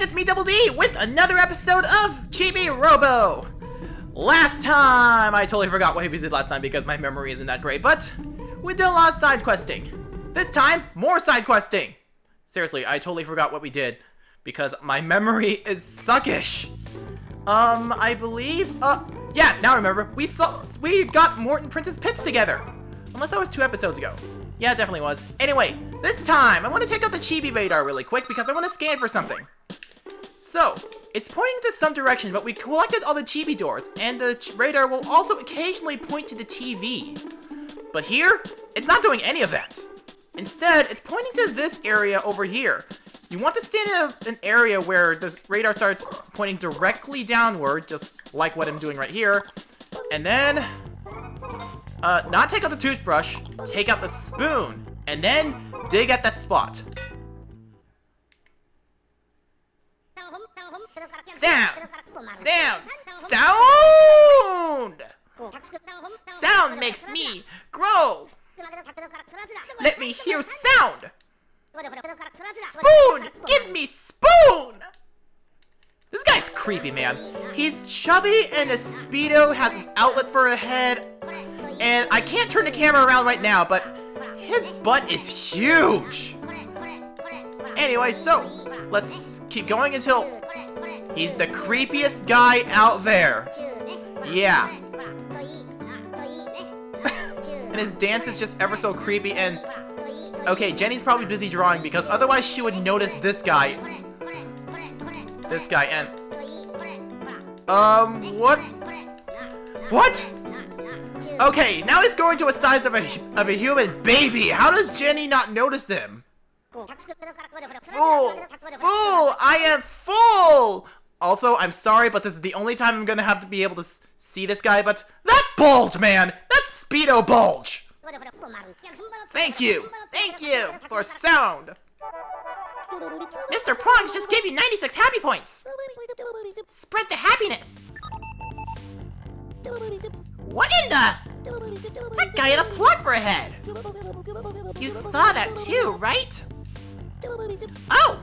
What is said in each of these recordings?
it's me, Double D, with another episode of Chibi Robo! Last time, I totally forgot what we did last time because my memory isn't that great, but we did a lot of side questing. This time, more side questing! Seriously, I totally forgot what we did because my memory is suckish. I believe, yeah, now I remember. We got Morton Princess Pits together. Unless that was 2 episodes ago. Yeah, it definitely was. Anyway, this time, I want to take out the Chibi radar really quick because I want to scan for something. So, it's pointing to some direction, but we collected all the Chibi doors, and the radar will also occasionally point to the TV. But here, it's not doing any of that. Instead, it's pointing to this area over here. You want to stand in an area where the radar starts pointing directly downward, just like what I'm doing right here. And then, not take out the toothbrush, take out the spoon, and then dig at that spot. Sound! Sound! Sound! Sound makes me grow! Let me hear sound! Spoon! Give me spoon! This guy's creepy, man. He's chubby and a Speedo, has an outlet for a head, and I can't turn the camera around right now, but his butt is huge! Anyway, so, let's keep going until he's the creepiest guy out there. Yeah. And his dance is just ever so creepy, and okay, Jenny's probably busy drawing because otherwise she would notice this guy. This guy, and what? What? Okay, now he's going to a size of a human baby. How does Jenny not notice him? Fool! Fool! I am full! Also, I'm sorry, but this is the only time I'm gonna have to be able to see this guy, but that bulge, man! That Speedo bulge! Thank you for sound. Mr. Prongs just gave you 96 happy points. Spread the happiness. What in the? That guy had a plug for a head. You saw that too, right? Oh!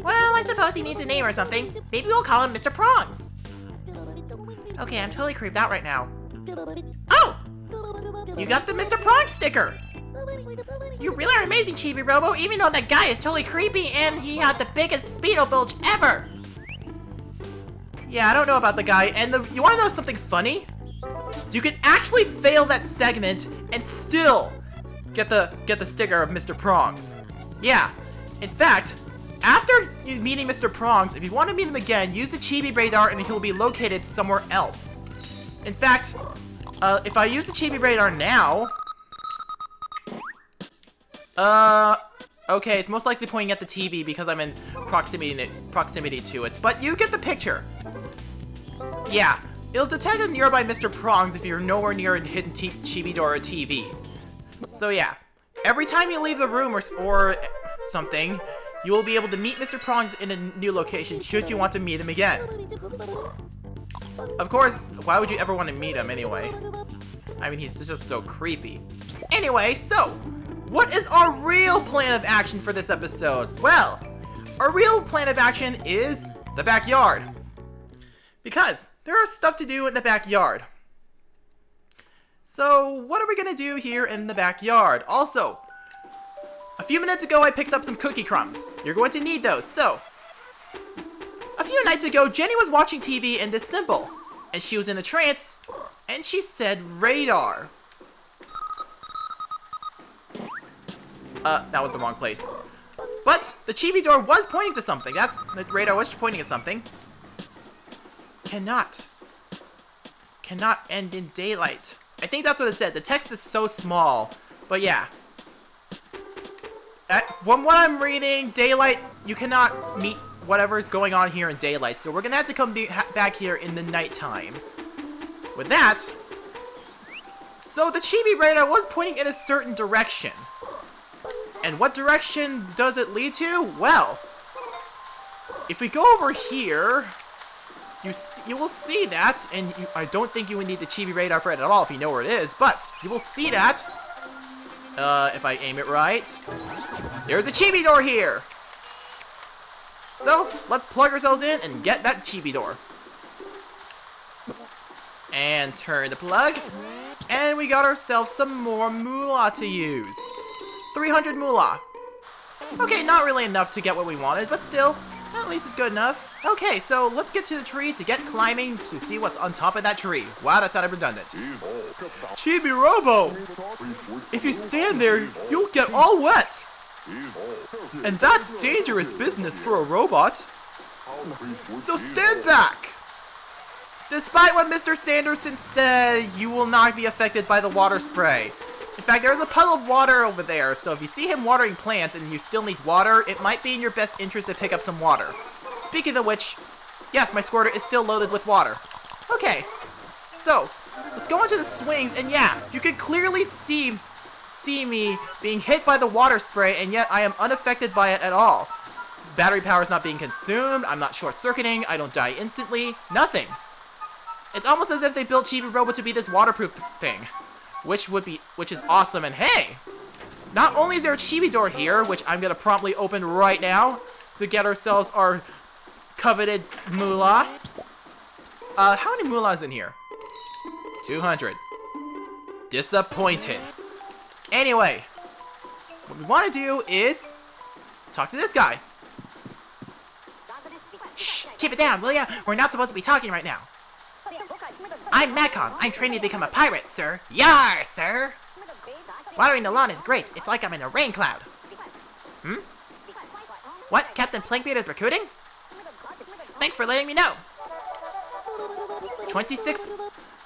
Well, I suppose he needs a name or something. Maybe we'll call him Mr. Prongs. Okay, I'm totally creeped out right now. Oh! You got the Mr. Prongs sticker! You really are amazing, Chibi Robo, even though that guy is totally creepy and he had the biggest Speedo bulge ever! Yeah, I don't know about the guy, and you wanna know something funny? You can actually fail that segment and still get the sticker of Mr. Prongs. Yeah, in fact, after meeting Mr. Prongs, if you want to meet him again, use the Chibi radar and he'll be located somewhere else. In fact, if I use the Chibi radar now, okay, it's most likely pointing at the TV because I'm in proximity to it, but you get the picture. Yeah, it'll detect a nearby Mr. Prongs if you're nowhere near a hidden Chibi door or TV. So yeah, every time you leave the room or something, you will be able to meet Mr. Prongs in a new location should you want to meet him again. Of course, why would you ever want to meet him anyway? I mean, he's just so creepy. Anyway, so, what is our real plan of action for this episode? Well, our real plan of action is the backyard. Because there is stuff to do in the backyard. So, what are we gonna do here in the backyard? Also, a few minutes ago I picked up some cookie crumbs. You're going to need those, so. A few nights ago, Jenny was watching TV in this symbol, and she was in a trance, and she said radar. That was the wrong place. But the Chibi door was pointing to something. The radar was pointing at something. Cannot end in daylight. I think that's what it said. The text is so small, but yeah. From what I'm reading, daylight, you cannot meet whatever is going on here in daylight, so we're gonna have to come back here in the nighttime. With that, so the Chibi radar was pointing in a certain direction. And what direction does it lead to? Well, if we go over here, you will see that, and I don't think you would need the Chibi radar for it at all if you know where it is, but you will see that, if I aim it right, there's a Chibi door here! So, let's plug ourselves in and get that chibi door. And turn the plug. And we got ourselves some more moolah to use. 300 moolah. Okay, not really enough to get what we wanted, but still, at least it's good enough. Okay, so let's get to the tree to get climbing to see what's on top of that tree. Wow, that sounded redundant. Chibi Robo! If you stand there, you'll get all wet. And that's dangerous business for a robot. So stand back! Despite what Mr. Sanderson said, you will not be affected by the water spray. In fact, there's a puddle of water over there, so if you see him watering plants and you still need water, it might be in your best interest to pick up some water. Speaking of which, yes, my squirter is still loaded with water. Okay, so, let's go into the swings, and yeah, you can clearly see me being hit by the water spray, and yet I am unaffected by it at all. Battery power is not being consumed, I'm not short-circuiting, I don't die instantly, nothing. It's almost as if they built Chibi Robo to be this waterproof thing. Which is awesome, and hey! Not only is there a chibi door here, which I'm gonna promptly open right now to get ourselves our coveted moolah. How many moolahs in here? 200. Disappointed. Anyway, what we want to do is talk to this guy. Shh, keep it down, will ya? We're not supposed to be talking right now. I'm Macon. I'm training to become a pirate, sir. Yar, sir! Watering the lawn is great. It's like I'm in a rain cloud. Hmm? What? Captain Plankbeard is recruiting? Thanks for letting me know. 26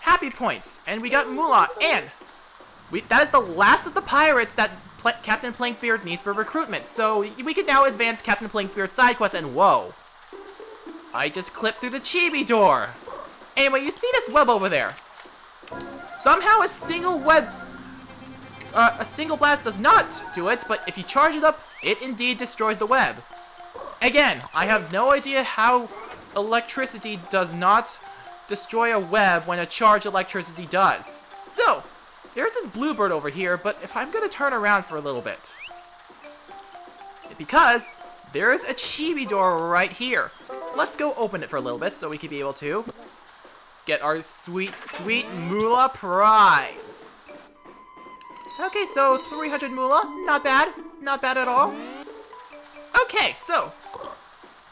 happy points. And we got moolah. And that is the last of the pirates that Captain Plankbeard needs for recruitment. So we can now advance Captain Plankbeard's side quest. And whoa. I just clipped through the chibi door. Anyway, you see this web over there? Somehow a single blast does not do it, but if you charge it up, it indeed destroys the web. Again, I have no idea how electricity does not destroy a web when a charged electricity does. So, there's this bluebird over here, but if I'm gonna turn around for a little bit. Because there's a chibi door right here. Let's go open it for a little bit so we can be able to get our sweet, sweet moolah prize. Okay, so 300 moolah, not bad. Not bad at all. Okay, so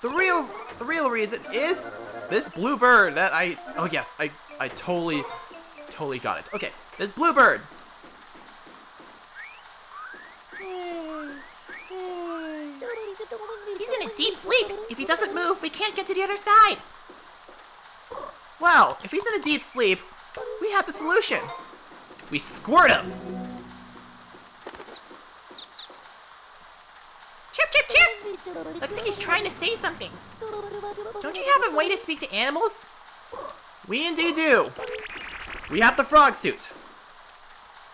the real reason is this bluebird that oh yes, I totally got it. Okay, this bluebird. He's in a deep sleep. If he doesn't move, we can't get to the other side. Well, if he's in a deep sleep, we have the solution. We squirt him. Chirp, chirp, chirp! Looks like he's trying to say something. Don't you have a way to speak to animals? We indeed do. We have the frog suit.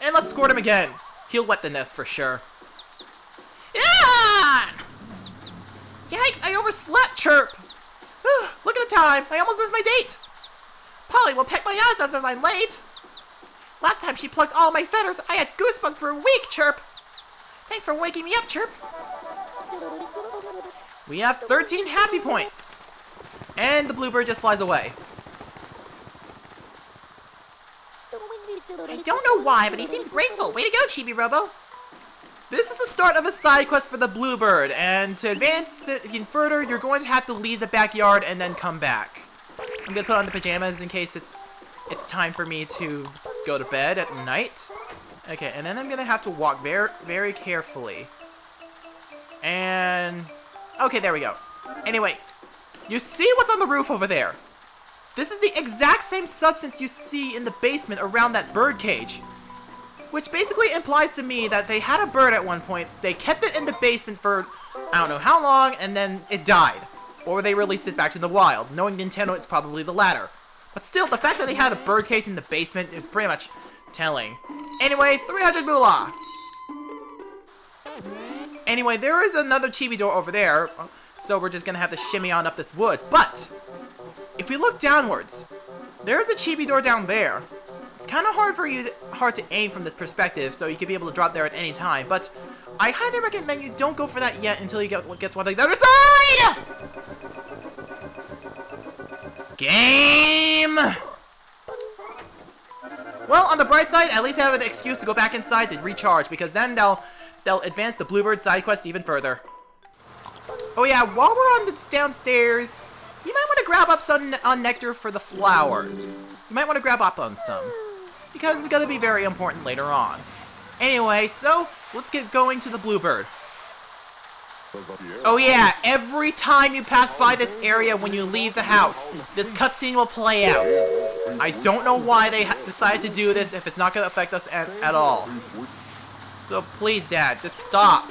And let's squirt him again. He'll wet the nest for sure. Yeah! Yikes, I overslept, Chirp. Look at the time. I almost missed my date. Polly will peck my eyes off if I'm late. Last time she plucked all my feathers, I had goosebumps for a week, Chirp. Thanks for waking me up, Chirp. We have 13 happy points. And the bluebird just flies away. I don't know why, but he seems grateful. Way to go, Chibi Robo. This is the start of a side quest for the bluebird, and to advance it even further, you're going to have to leave the backyard and then come back. I'm gonna put on the pajamas in case it's time for me to go to bed at night. Okay, and then I'm gonna have to walk very, very carefully. And okay, there we go. Anyway, you see what's on the roof over there? This is the exact same substance you see in the basement around that bird cage. Which basically implies to me that they had a bird at one point, they kept it in the basement for I don't know how long, and then it died. Or they released it back to the wild. Knowing Nintendo, it's probably the latter. But still, the fact that they had a bird cage in the basement is pretty much telling. Anyway, 300 moolah! Anyway, there is another chibi door over there, so we're just gonna have to shimmy on up this wood. But, if we look downwards, there's a chibi door down there. It's kind of hard to aim from this perspective, so you could be able to drop there at any time, but I highly recommend you don't go for that yet until you get to the other side! Game! Well, on the bright side, at least I have an excuse to go back inside to recharge, because then they'll advance the Bluebird side quest even further. Oh yeah, while we're on the downstairs, you might want to grab up some nectar for the flowers. You might want to grab up on some, because it's going to be very important later on. Anyway, so let's get going to the Bluebird. Oh yeah, every time you pass by this area when you leave the house, this cutscene will play out. I don't know why they decided to do this if it's not going to affect us at all. So please, Dad, just stop.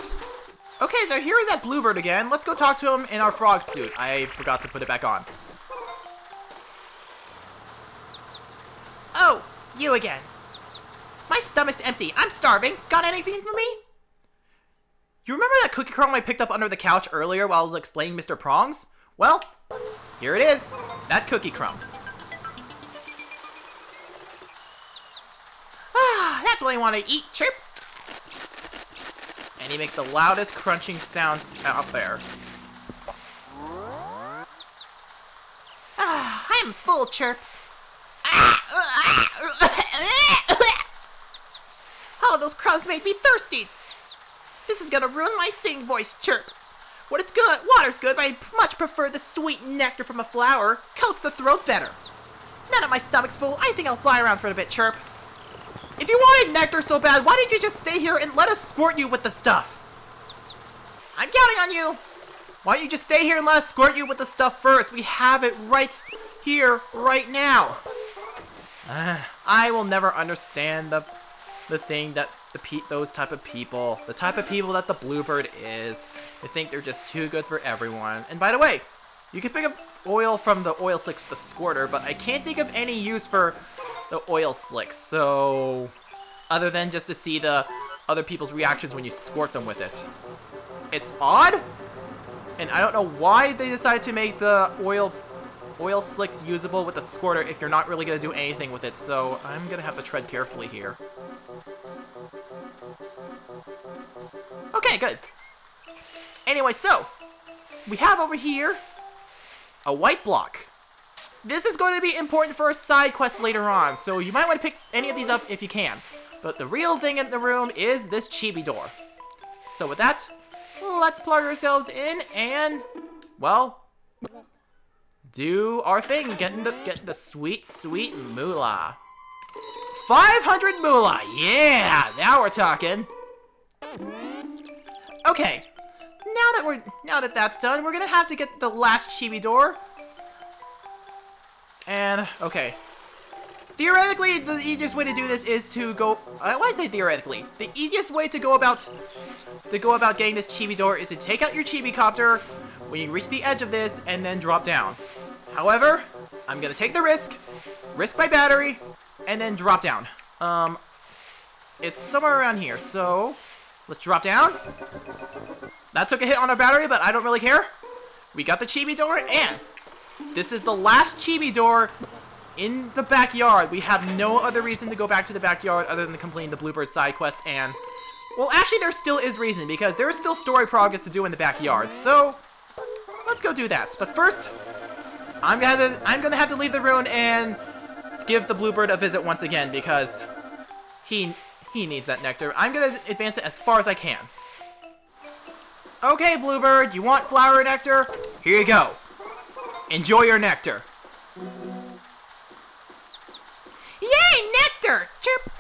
Okay, so here is that Bluebird again. Let's go talk to him in our frog suit. I forgot to put it back on. Oh, you again. My stomach's empty. I'm starving. Got anything for me? You remember that cookie crumb I picked up under the couch earlier while I was explaining Mr. Prongs? Well, here it is. That cookie crumb. Ah, that's what I want to eat, Chirp. And he makes the loudest crunching sound out there. Ah, I am full, Chirp. Oh, those crumbs made me thirsty. This is gonna ruin my singing voice, Chirp. When it's good, water's good, but I much prefer the sweet nectar from a flower. Coats the throat better. Now that my stomach's full, I think I'll fly around for a bit, Chirp. If you wanted nectar so bad, why didn't you just stay here and let us squirt you with the stuff? I'm counting on you. Why don't you just stay here and let us squirt you with the stuff first? We have it right here, right now. I will never understand the thing that those type of people, the type of people that the Bluebird is. They think they're just too good for everyone. And by the way, you can pick up oil from the oil slicks with the squirter, but I can't think of any use for the oil slicks, so other than just to see the other people's reactions when you squirt them with it. It's odd, and I don't know why they decided to make the oil slicks usable with the squirter if you're not really going to do anything with it, so I'm going to have to tread carefully here. Okay, good. Anyway, so we have over here a white block. This is going to be important for a side quest later on, so you might want to pick any of these up if you can. But the real thing in the room is this chibi door. So with that, let's plug ourselves in and, well, do our thing, getting the sweet, sweet moolah. 500 moolah, yeah, now we're talking. Okay, now that that's done, we're gonna have to get the last chibi door. And, okay. Theoretically, the easiest way to do this is to go... why did I say theoretically? The easiest way to go about getting this chibi door is to take out your chibi copter when you reach the edge of this and then drop down. However, I'm gonna take the risk my battery, and then drop down. It's somewhere around here, so let's drop down. That took a hit on our battery, but I don't really care. We got the chibi door, and this is the last chibi door in the backyard. We have no other reason to go back to the backyard other than completing the Bluebird side quest, and well, actually there still is reason, because there is still story progress to do in the backyard, so let's go do that. But first, I'm gonna have to leave the room and give the Bluebird a visit once again, because he needs that nectar. I'm gonna advance it as far as I can. Okay, Bluebird, you want flower nectar? Here you go. Enjoy your nectar. Yay, nectar! Chirp!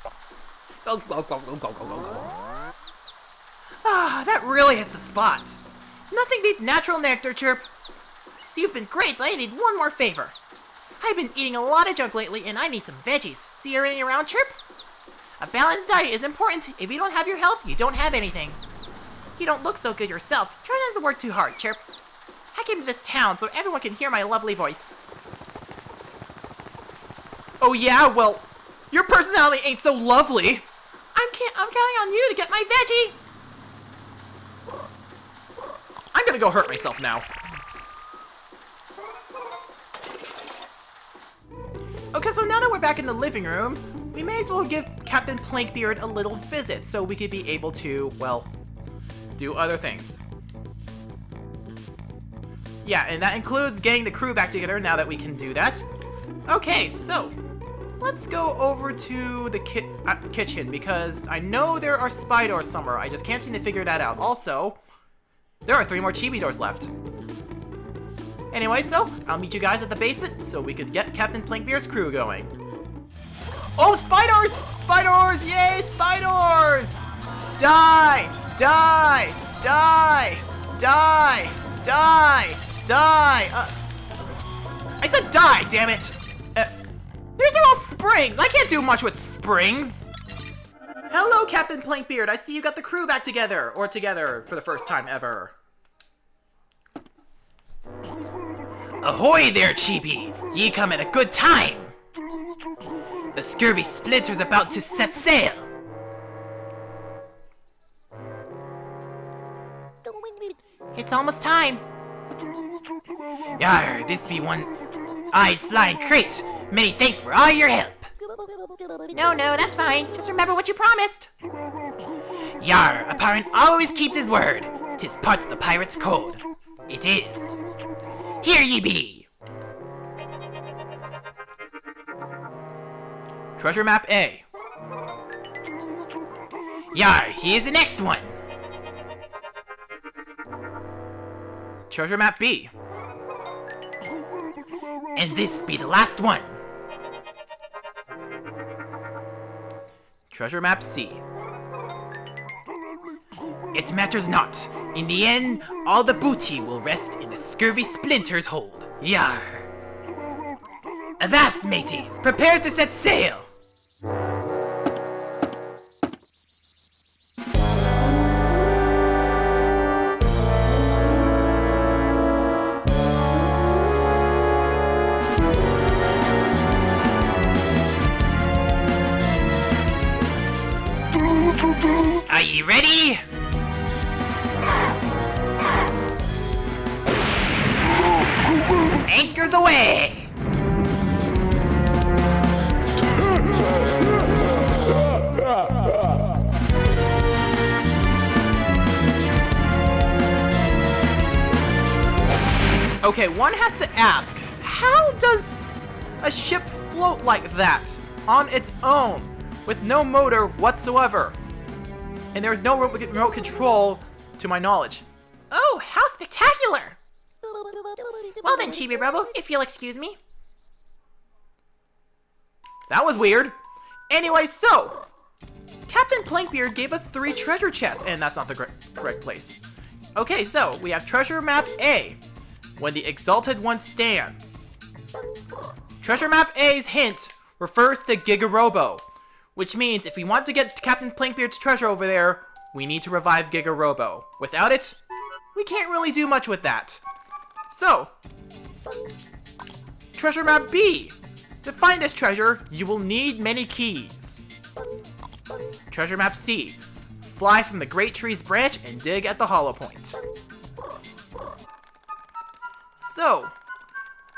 Go, go, go, go, go, go, go, go. Ah, that really hits the spot. Nothing beats natural nectar, Chirp. You've been great, but I need one more favor. I've been eating a lot of junk lately, and I need some veggies. See anything around, Chirp? A balanced diet is important. If you don't have your health, you don't have anything. You don't look so good yourself. Try not to work too hard, Chirp. I came to this town so everyone can hear my lovely voice. Oh yeah? Well, your personality ain't so lovely. I'm counting on you to get my veggie. I'm gonna go hurt myself now. Okay, so now that we're back in the living room, we may as well give Captain Plankbeard a little visit so we could be able to, well, do other things. Yeah, and that includes getting the crew back together now that we can do that. Okay, so let's go over to the kitchen because I know there are spy doors somewhere. I just can't seem to figure that out. Also, there are 3 more chibi doors left. Anyway, so I'll meet you guys at the basement so we could get Captain Plankbeard's crew going. Oh, spy doors! Spy doors! Yay, spy doors! Die! Die! Die! Die! Die! Die! I said die, damn it! These are all springs! I can't do much with springs! Hello, Captain Plankbeard. I see you got the crew back together. Or together for the first time ever. Ahoy there, Chibi! Ye come at a good time! The scurvy splinter's about to set sail! It's almost time. Yar, this be one-eyed flying crate. Many thanks for all your help. No, that's fine. Just remember what you promised. Yar, a pirate always keeps his word. 'Tis part of the pirate's code. It is. Here ye be. Treasure map A. Yar, here's the next one. Treasure map B. And this be the last one. Treasure map C. It matters not. In the end, all the booty will rest in the scurvy splinter's hold. Yar. Avast, mateys! Prepare to set sail! Are ye ready? Anchors away! Okay, one has to ask, how does a ship float like that on its own with no motor whatsoever? And there's no remote control to my knowledge. Oh, how spectacular! Well then, Chibi Robo, if you'll excuse me. That was weird. Anyway, so Captain Plankbeard gave us 3 treasure chests, and that's not the correct place. Okay, so we have treasure map A, when the Exalted One stands. Treasure map A's hint refers to Giga Robo, which means if we want to get Captain Plankbeard's treasure over there, we need to revive Giga Robo. Without it, we can't really do much with that. So, treasure map B. To find this treasure, you will need many keys. Treasure map C. Fly from the great tree's branch and dig at the hollow point. So,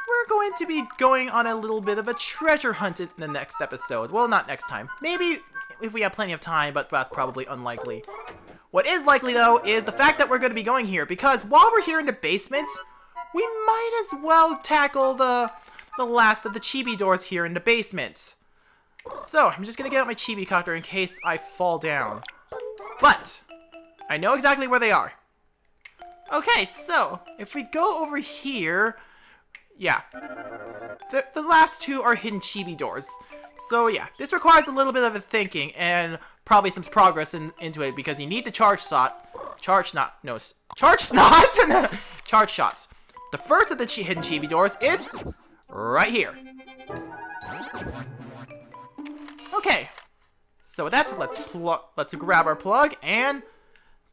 we're going to be going on a little bit of a treasure hunt in the next episode. Well, not next time. Maybe if we have plenty of time, but that's probably unlikely. What is likely, though, is the fact that we're going to be going here, because while we're here in the basement, we might as well tackle the last of the chibi doors here in the basement. So, I'm just going to get out my chibi copter in case I fall down. But, I know exactly where they are. Okay, so, if we go over here, yeah, the last 2 are hidden chibi doors. So yeah, this requires a little bit of a thinking and probably some progress into it because you need the charge shot. Charge shots. The first of the hidden chibi doors is right here. Okay, so with that, let's grab our plug and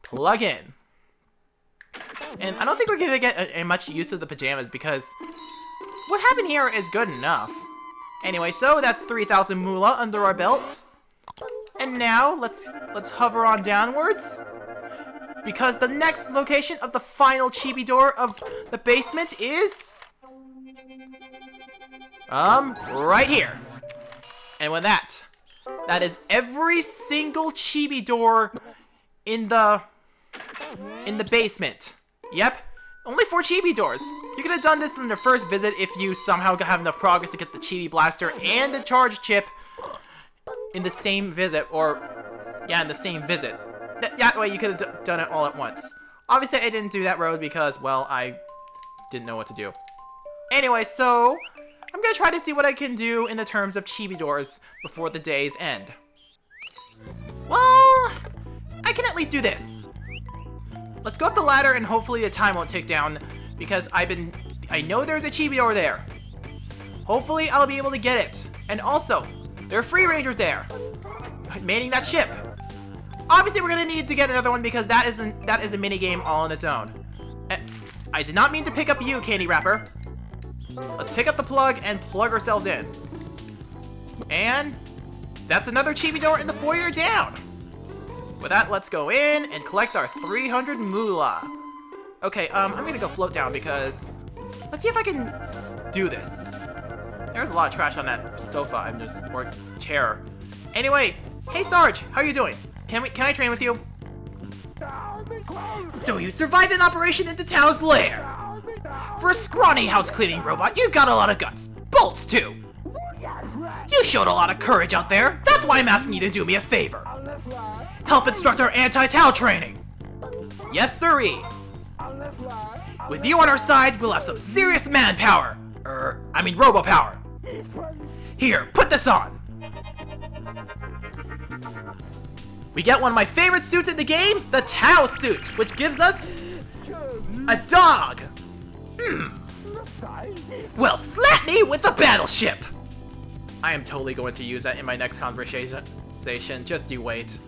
plug in. And I don't think we're gonna get a much use of the pajamas because what happened here is good enough. Anyway, so that's 3,000 moolah under our belt. And now, let's hover on downwards. Because the next location of the final chibi door of the basement is... right here. And with that is every single chibi door in the basement. Yep, Only 4 chibi doors. You could have done this in the first visit if you somehow have enough progress to get the chibi blaster and the charge chip in the same visit, or yeah, in the same visit. That way you could have done it all at once. Obviously, I didn't do that road because, well, I didn't know what to do. Anyway, so I'm gonna try to see what I can do in the terms of chibi doors before the day's end. Well, I can at least do this. Let's go up the ladder and hopefully the time won't tick down because I know there's a chibi door there. Hopefully I'll be able to get it. And also, there are free rangers there, manning that ship. Obviously we're gonna need to get another one because that is a mini game all on its own. I did not mean to pick up you, Candy Wrapper. Let's pick up the plug and plug ourselves in. And that's another chibi door in the foyer down. With that, let's go in and collect our 300 moolah. Okay, I'm gonna go float down because let's see if I can do this. There's a lot of trash on that sofa or chair. Anyway, hey Sarge, how are you doing? Can I train with you? So you survived an operation into Tao's lair. For a scrawny house cleaning robot, you got a lot of guts. Bolts too. You showed a lot of courage out there. That's why I'm asking you to do me a favor. Help instruct our anti-Tao training. Yes, sirree. With you on our side, we'll have some serious manpower. Robo power. Here, put this on. We get one of my favorite suits in the game, the Tao suit, which gives us a dog. Well, slap me with the battleship. I am totally going to use that in my next conversation. Just you wait.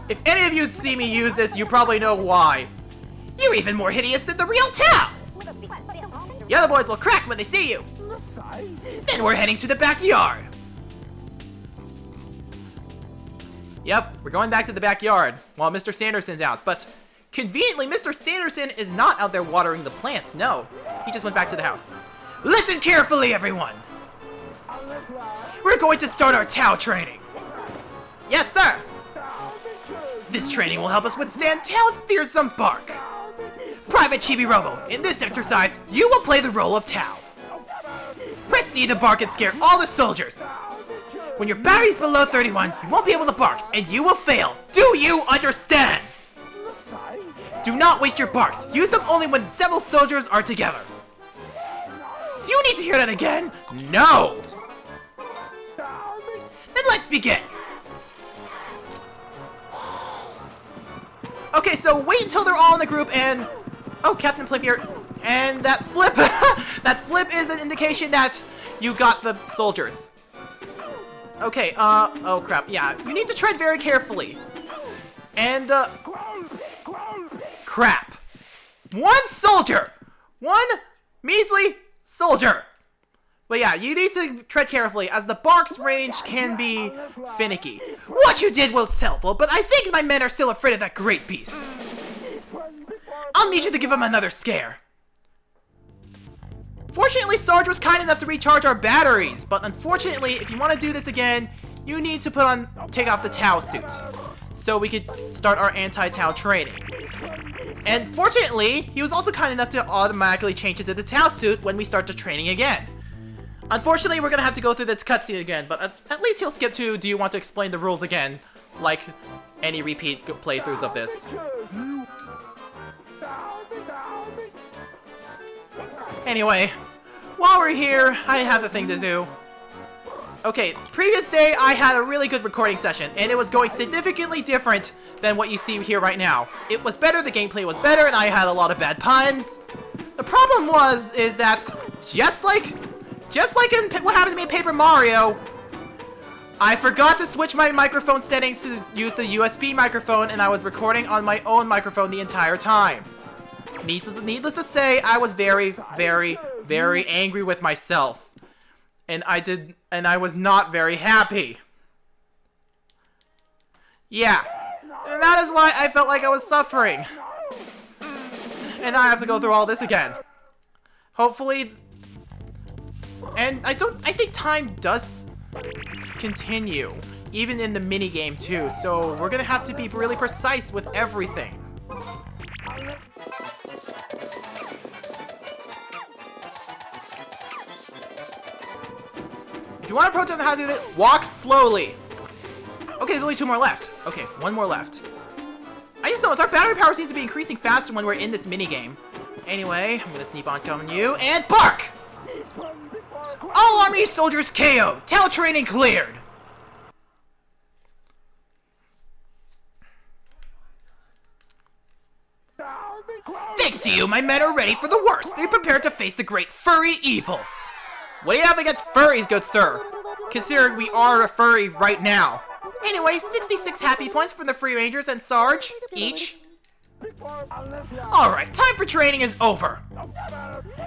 If any of you see me use this, you probably know why. You're even more hideous than the real Tao. The other boys will crack when they see you. Then we're heading to the backyard. Yep, we're going back to the backyard while Mr. Sanderson's out, but conveniently, Mr. Sanderson is not out there watering the plants, no. He just went back to the house. Listen carefully, everyone! We're going to start our Tao training. Yes, sir! This training will help us withstand Tao's fearsome bark. Private Chibi Robo, in this exercise, you will play the role of Tao. Press C to bark and scare all the soldiers. When your battery's below 31, you won't be able to bark, and you will fail. Do you understand? Do not waste your barks. Use them only when several soldiers are together. Do you need to hear that again? No! Then let's begin. Okay, so wait until they're all in the group and... Oh, Captain Plankbeard. And that flip... that flip is an indication that you got the soldiers. Okay, oh crap, yeah. You need to tread very carefully. And, crap. One soldier! One measly soldier! But yeah, you need to tread carefully, as the bark's range can be finicky. What you did was helpful, but I think my men are still afraid of that great beast. I'll need you to give him another scare. Fortunately, Sarge was kind enough to recharge our batteries, but unfortunately, if you want to do this again, you need to take off the Tao suit, so we could start our anti-Tao training. And fortunately, he was also kind enough to automatically change it to the Tao suit when we start the training again. Unfortunately, we're gonna have to go through this cutscene again, but at least he'll skip to, do you want to explain the rules again, like any repeat playthroughs of this. Anyway, while we're here, I have a thing to do. Okay, previous day I had a really good recording session, and it was going significantly different than what you see here right now. It was better, the gameplay was better, and I had a lot of bad puns. The problem is that, just like in what happened to me in Paper Mario, I forgot to switch my microphone settings to use the USB microphone, and I was recording on my own microphone the entire time. Needless to say, I was very, very, very angry with myself. And I was not very happy. Yeah. And that is why I felt like I was suffering. And now I have to go through all this again. Hopefully... And I think time does continue. Even in the minigame too. So we're gonna have to be really precise with everything. you want to pro tip on how to do this, walk slowly. Okay, there's only 2 more left. Okay, 1 more left. I just noticed our battery power seems to be increasing faster when we're in this minigame. Anyway, I'm gonna sneak on coming you and bark! All army soldiers KO'd. Tail training cleared. Thanks to you, my men are ready for the worst. They're prepared to face the great furry evil. What do you have against furries, good sir? Considering we are a furry right now. Anyway, 66 happy points for the Free Rangers and Sarge, each. Alright, time for training is over.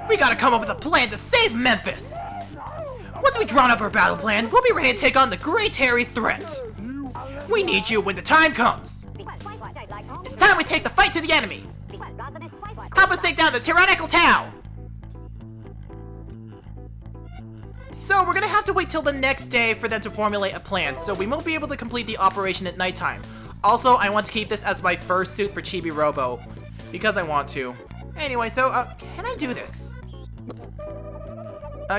We gotta come up with a plan to save Memphis. Once we drawn up our battle plan, we'll be ready to take on the Great Hairy Threat. We need you when the time comes. It's time we take the fight to the enemy. Help us take down the tyrannical Tau. So we're gonna have to wait till the next day for them to formulate a plan, so we won't be able to complete the operation at nighttime. Also, I want to keep this as my first suit for Chibi Robo, because I want to. Anyway, so, can I do this?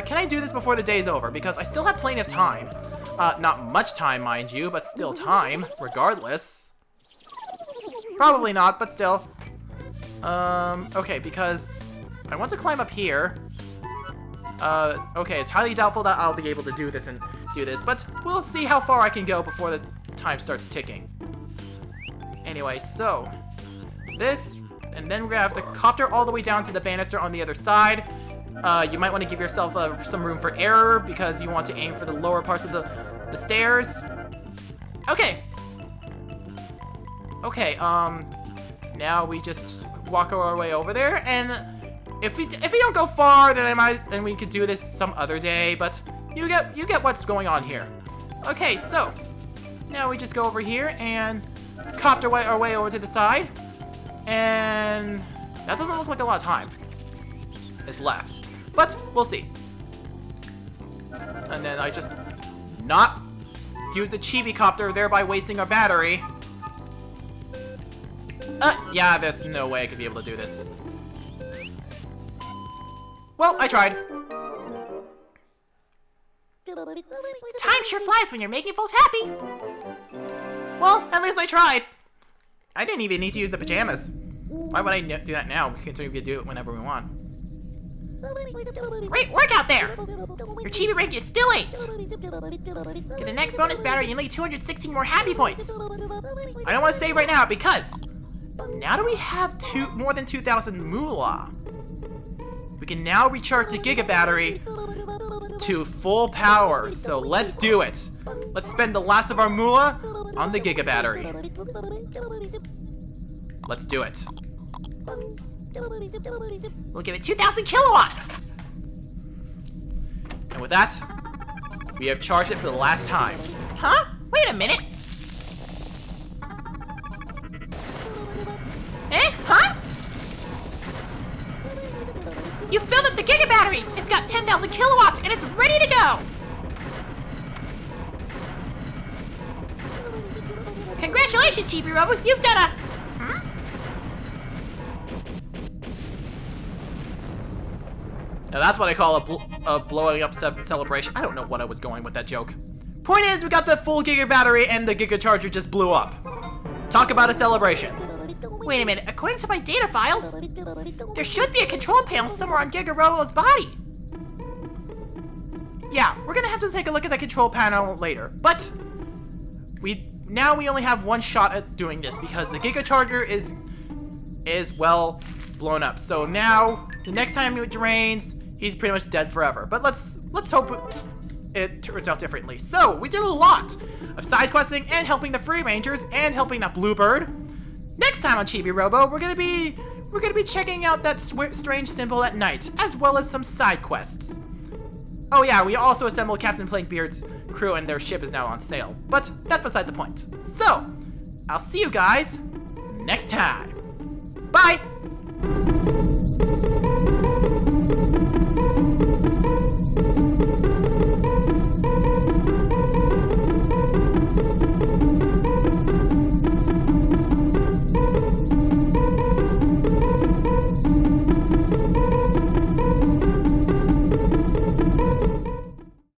Can I do this before the day is over? Because I still have plenty of time. Not much time, mind you, but still time, regardless. Probably not, but still. Okay, because I want to climb up here. Okay, it's highly doubtful that I'll be able to do this, but we'll see how far I can go before the time starts ticking. Anyway, so this, and then we're gonna have to copter all the way down to the banister on the other side. You might want to give yourself some room for error because you want to aim for the lower parts of the stairs. Okay. Okay, now we just walk our way over there, and if we don't go far, then we could do this some other day, but you get what's going on here. Okay, so now we just go over here and copter our way over to the side, and that doesn't look like a lot of time is left, but we'll see. And then I just not use the Chibi Copter, thereby wasting our battery. Yeah, there's no way I could be able to do this. Well, I tried. Time sure flies when you're making folks happy. Well, at least I tried. I didn't even need to use the pajamas. Why would I do that now? We can do it whenever we want. Great work out there! Your Chibi rank is still 8. Get the next bonus battery, you need 216 more happy points. I don't want to save right now because now that we have more than 2,000 moolah, we can now recharge the Giga Battery to full power. So let's do it. Let's spend the last of our moolah on the Giga Battery. Let's do it. We'll give it 2,000 kilowatts! And with that, we have charged it for the last time. Huh? Wait a minute. Eh? Huh? You filled up the Giga Battery! It's got 10,000 kilowatts and it's ready to go! Congratulations, Chibi Robo! You've done a... Now that's what I call a blowing up celebration. I don't know what I was going with that joke. Point is, we got the full Giga Battery and the Giga Charger just blew up. Talk about a celebration. Wait a minute, according to my data files, there should be a control panel somewhere on Giga Robo's body. Yeah, we're gonna have to take a look at the control panel later, but we only have one shot at doing this because the Giga Charger is well blown up. So now the next time it drains, he's pretty much dead forever. But let's hope it turns out differently. So we did a lot of side questing and helping the Free Rangers and helping that Bluebird. Next time on Chibi Robo, we're gonna be checking out that strange symbol at night, as well as some side quests. Oh yeah, we also assembled Captain Plankbeard's crew and their ship is now on sale. But that's beside the point. So, I'll see you guys next time. Bye!